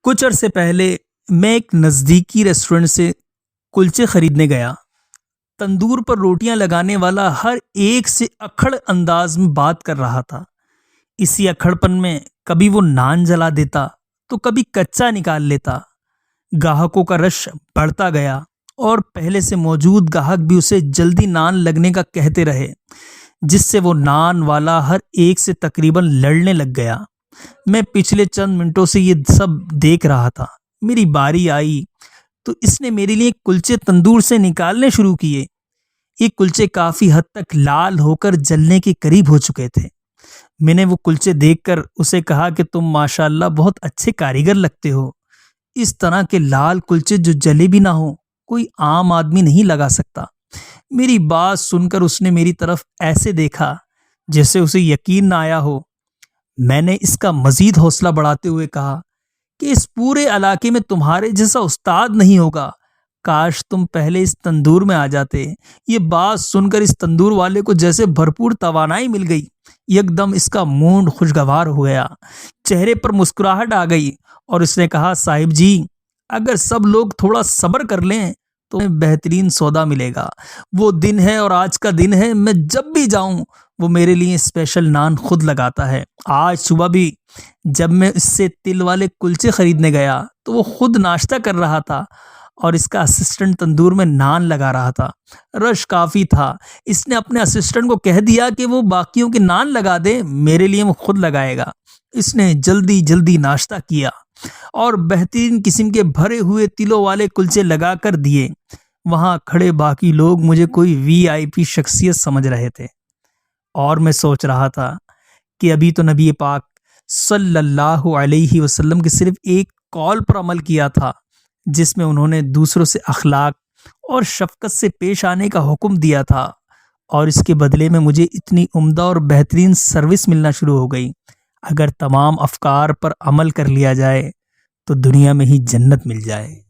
کچھ عرصے پہلے میں ایک نزدیکی ریسٹورنٹ سے کلچے خریدنے گیا۔ تندور پر روٹیاں لگانے والا ہر ایک سے اکھڑ انداز میں بات کر رہا تھا۔ اسی اکھڑ پن میں کبھی وہ نان جلا دیتا تو کبھی کچا نکال لیتا۔ گاہکوں کا رش بڑھتا گیا اور پہلے سے موجود گاہک بھی اسے جلدی نان لگنے کا کہتے رہے، جس سے وہ نان والا ہر ایک سے تقریباً لڑنے لگ گیا۔ میں پچھلے چند منٹوں سے یہ سب دیکھ رہا تھا۔ میری باری آئی تو اس نے میرے لیے کلچے تندور سے نکالنے شروع کیے۔ یہ کلچے کافی حد تک لال ہو کر جلنے کے قریب ہو چکے تھے۔ میں نے وہ کلچے دیکھ کر اسے کہا کہ تم ماشاءاللہ بہت اچھے کاریگر لگتے ہو۔ اس طرح کے لال کلچے جو جلے بھی نہ ہو کوئی عام آدمی نہیں لگا سکتا۔ میری بات سن کر اس نے میری طرف ایسے دیکھا جیسے اسے یقین نہ آیا ہو۔ میں نے اس کا مزید حوصلہ بڑھاتے ہوئے کہا کہ اس پورے علاقے میں تمہارے جیسا استاد نہیں ہوگا، کاش تم پہلے اس تندور میں آ جاتے۔ یہ بات سن کر اس تندور والے کو جیسے بھرپور توانائی مل گئی۔ یک دم اس کا موڈ خوشگوار ہو گیا، چہرے پر مسکراہٹ آ گئی اور اس نے کہا، صاحب جی اگر سب لوگ تھوڑا صبر کر لیں تو بہترین سودا ملے گا۔ وہ دن ہے اور آج کا دن ہے، میں جب بھی جاؤں وہ میرے لیے اسپیشل نان خود لگاتا ہے۔ آج صبح بھی جب میں اس سے تل والے کلچے خریدنے گیا تو وہ خود ناشتہ کر رہا تھا اور اس کا اسسٹنٹ تندور میں نان لگا رہا تھا۔ رش کافی تھا۔ اس نے اپنے اسسٹنٹ کو کہہ دیا کہ وہ باقیوں کے نان لگا دے، میرے لیے وہ خود لگائے گا۔ اس نے جلدی جلدی ناشتہ کیا اور بہترین قسم کے بھرے ہوئے تلوں والے کلچے لگا کر دیے۔ وہاں کھڑے باقی لوگ مجھے کوئی VIP شخصیت سمجھ رہے تھے اور میں سوچ رہا تھا کہ ابھی تو نبی پاک صلی اللہ علیہ وسلم کے صرف ایک قول پر عمل کیا تھا، جس میں انہوں نے دوسروں سے اخلاق اور شفقت سے پیش آنے کا حکم دیا تھا، اور اس کے بدلے میں مجھے اتنی عمدہ اور بہترین سروس ملنا شروع ہو گئی۔ اگر تمام افکار پر عمل کر لیا جائے تو دنیا میں ہی جنت مل جائے۔